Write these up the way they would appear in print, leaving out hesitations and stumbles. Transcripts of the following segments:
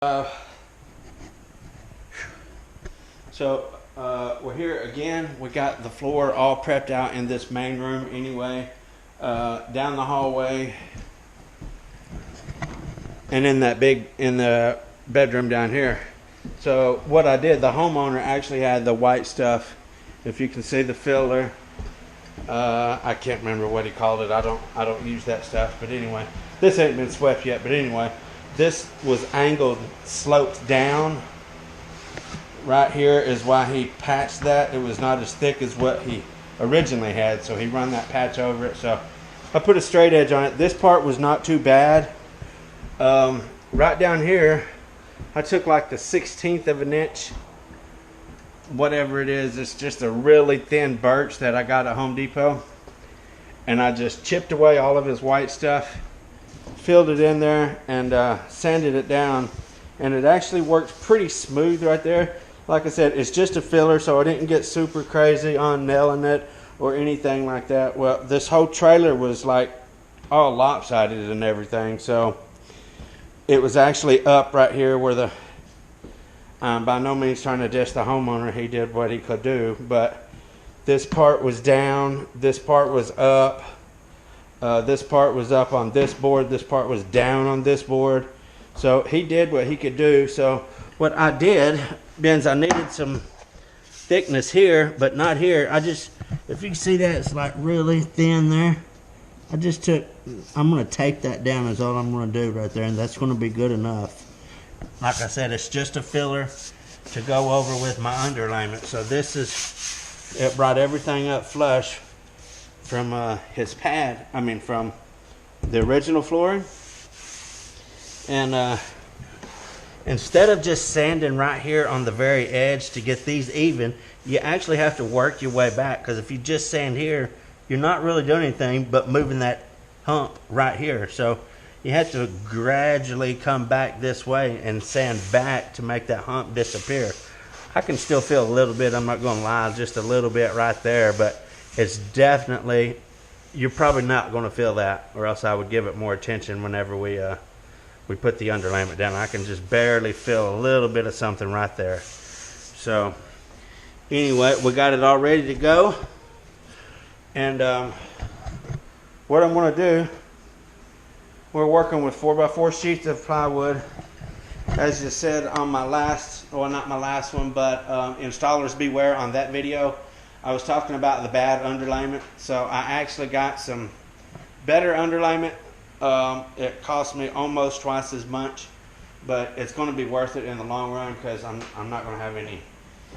We're here again. We got the floor all prepped out in this main room anyway. Down the hallway and in the bedroom down here. So what I did, the homeowner actually had the white stuff. If you can see the filler, I can't remember what he called it. I don't use that stuff. But anyway, this ain't been swept yet. But anyway, this was angled, sloped down. Right here is why he patched that. It was not as thick as what he originally had, so he run that patch over it. So I put a straight edge on it. This part was not too bad. Right down here, I took like the 1/16 of an inch, whatever it is. It's just a really thin birch that I got at Home Depot, and I just chipped away all of his white stuff, filled it in there, and sanded it down, and it actually worked pretty smooth right there. Like I said, it's just a filler, so I didn't get super crazy on nailing it or anything like that. Well, this whole trailer was like all lopsided and everything, so it was actually up right here where the by no means trying to diss the homeowner. He did what he could do, but this part was down, this part was up, this part was up on this board, this part was down on this board. So he did what he could do. So what I did, Benz, I needed some thickness here, but not here. If you can see that, it's like really thin there. I'm going to tape that down is all I'm going to do right there, and that's going to be good enough. Like I said, it's just a filler to go over with my underlayment. So it brought everything up flush from his pad, from the original flooring. And instead of just sanding right here on the very edge to get these even, you actually have to work your way back, because if you just sand here, you're not really doing anything but moving that hump right here. So you have to gradually come back this way and sand back to make that hump disappear. I can still feel a little bit, I'm not going to lie, just a little bit right there, but it's definitely, you're probably not going to feel that, or else I would give it more attention whenever we put the underlayment down. I can just barely feel a little bit of something right there. So anyway, we got it all ready to go. And what I'm going to do, we're working with 4x4 sheets of plywood. As you said on my last, well, not my last one, but installers beware on that video, I was talking about the bad underlayment. So I actually got some better underlayment. It cost me almost twice as much, but it's going to be worth it in the long run, because I'm not going to have any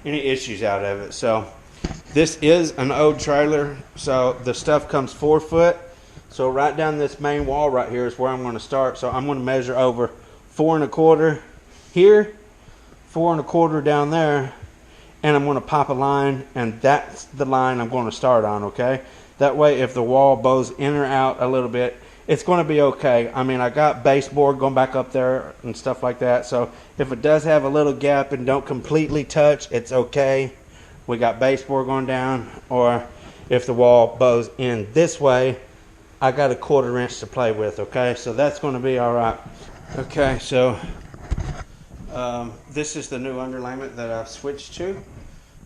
issues out of it. So this is an old trailer, so the stuff comes 4 foot. So right down this main wall right here is where I'm going to start. So I'm going to measure over 4 1/4 here, 4 1/4 down there, and I'm going to pop a line, and that's the line I'm going to start on. Okay, that way if the wall bows in or out a little bit, it's going to be okay. I got baseboard going back up there and stuff like that. So if it does have a little gap and don't completely touch, it's okay. We got baseboard going down. Or if the wall bows in this way, I got a 1/4 inch to play with. Okay, so that's going to be all right. Okay, so this is the new underlayment that I've switched to.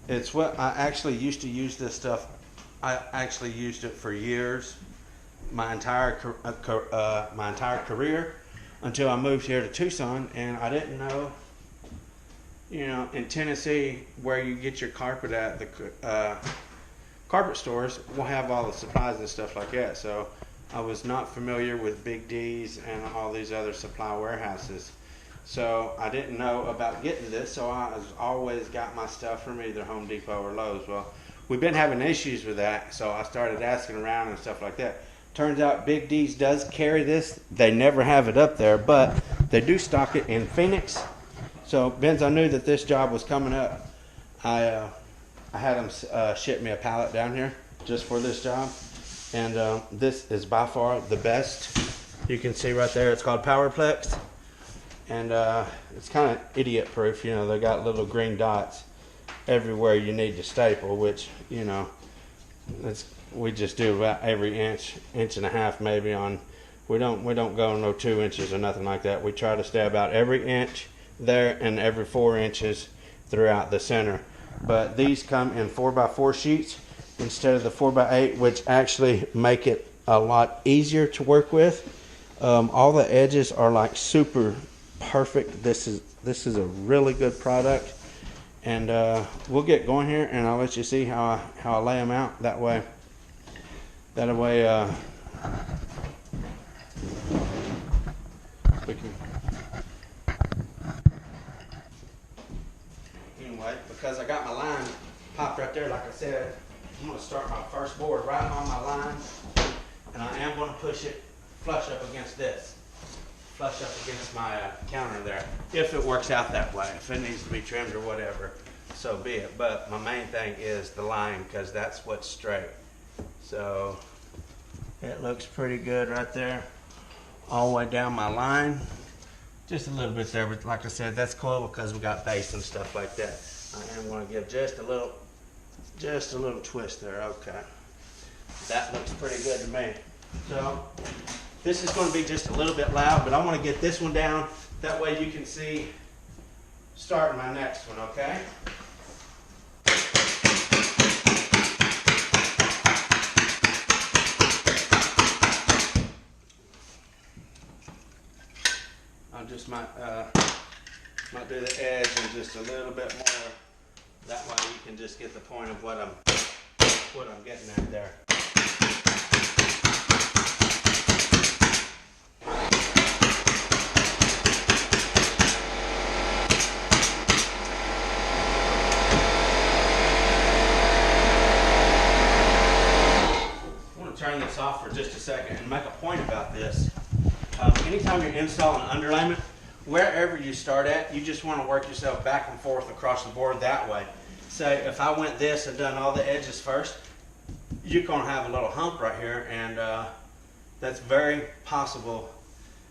It's what I actually used to use this stuff. I actually used it for years. My entire career, until I moved here to Tucson, and I didn't know, in Tennessee, where you get your carpet at, the carpet stores will have all the supplies and stuff like that. So I was not familiar with Big D's and all these other supply warehouses. So I didn't know about getting this, so I always got my stuff from either Home Depot or Lowe's. Well, we've been having issues with that, so I started asking around and stuff like that. Turns out Big D's does carry this. They never have it up there, but they do stock it in Phoenix. So, Benz, I knew that this job was coming up. I had them ship me a pallet down here just for this job. And this is by far the best. You can see right there, it's called Powerplex. And it's kind of idiot proof. They got little green dots everywhere you need to staple, which, we just do about every inch and a half maybe on. We don't go no 2 inches or nothing like that. We try to stay about every inch there and every 4 inches throughout the center. But these come in 4x4 sheets instead of the 4x8, which actually make it a lot easier to work with. All the edges are like super perfect. This is a really good product, and we'll get going here, and I'll let you see how I lay them out. That way we can. Anyway, because I got my line popped right there, like I said, I'm going to start my first board right on my line, and I am going to push it flush up against this. Flush up against my counter there. If it works out that way. If it needs to be trimmed or whatever, so be it. But my main thing is the line, because that's what's straight. So it looks pretty good right there. All the way down my line. Just a little bit there, but like I said, that's cool because we got base and stuff like that. I am going to give just a little twist there. Okay. That looks pretty good to me. So this is going to be just a little bit loud, but I want to get this one down. That way you can see starting my next one, okay? I just might do the edge and just a little bit more. That way you can just get the point of what I'm getting at there. Turn this off for just a second and make a point about this. Anytime you're installing underlayment, wherever you start at, you just want to work yourself back and forth across the board that way. Say if I went this and done all the edges first, you're going to have a little hump right here, and that's very possible.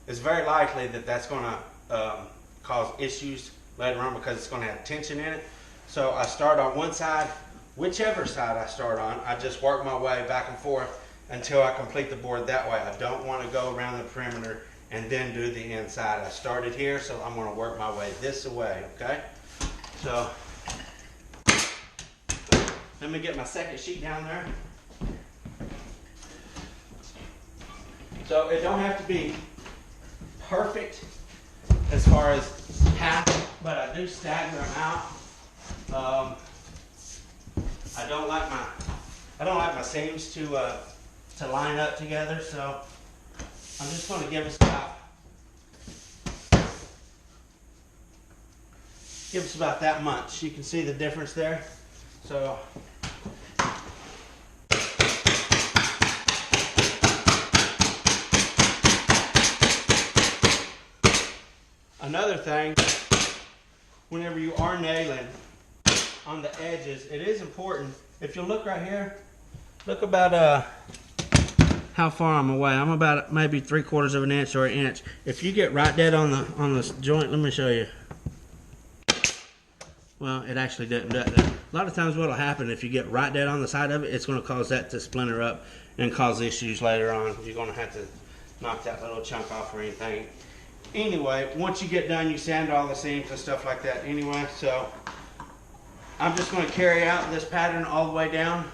It's very likely that that's going to cause issues later on because it's going to have tension in it. So I start on one side, whichever side I start on, I just work my way back and forth until I complete the board that way. I don't want to go around the perimeter and then do the inside. I started here, so I'm going to work my way this way, okay? So let me get my second sheet down there. So it don't have to be perfect as far as half, but I do stagger them out. I don't like my seams to line up together, so I'm just going to give us about that much. You can see the difference there. So another thing, whenever you are nailing on the edges, it is important. If you look right here, look about how far I'm away. I'm about maybe 3/4 of an inch or an inch. If you get right dead on the joint, let me show you. Well, it actually didn't do that. A lot of times what will happen if you get right dead on the side of it, it's going to cause that to splinter up and cause issues later on. You're going to have to knock that little chunk off or anything. Anyway, once you get done, you sand all the seams and stuff like that anyway. So I'm just going to carry out this pattern all the way down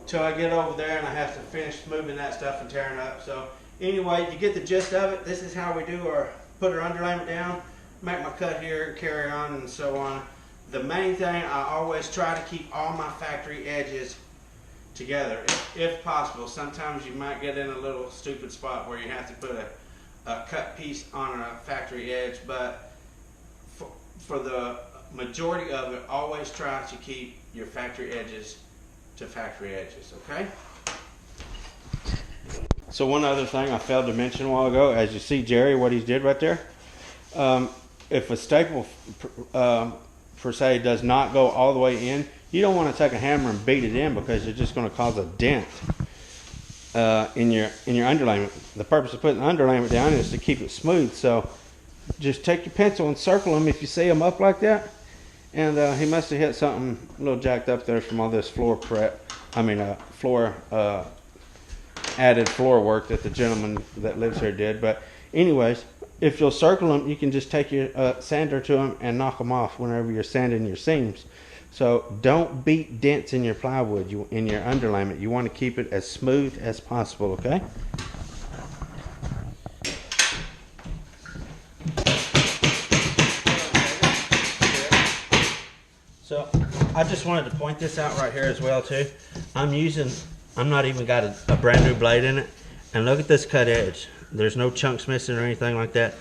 till I get over there and I have to finish moving that stuff and tearing up. So anyway, you get the gist of it. This is how we do put our underlayment down, make my cut here, carry on, and so on. The main thing, I always try to keep all my factory edges together if possible. Sometimes you might get in a little stupid spot where you have to put a cut piece on a factory edge, but for the majority of it, always try to keep your factory edges to factory edges, okay? So one other thing I failed to mention a while ago, as you see Jerry, what he did right there, if a staple per se does not go all the way in, you don't want to take a hammer and beat it in because you're just going to cause a dent in your underlayment. The purpose of putting the underlayment down is to keep it smooth. So just take your pencil and circle them if you see them up like that. And he must have hit something a little jacked up there from all this floor prep. I mean, added floor work that the gentleman that lives here did. But anyways, if you'll circle them, you can just take your sander to them and knock them off whenever you're sanding your seams. So don't beat dents in your plywood, in your underlayment. You want to keep it as smooth as possible, okay? So I just wanted to point this out right here as well too. I'm not even got a brand new blade in it. And look at this cut edge. There's no chunks missing or anything like that.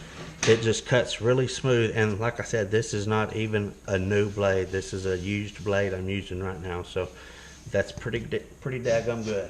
It just cuts really smooth, and like I said, this is not even a new blade. This is a used blade I'm using right now, so that's pretty daggum good.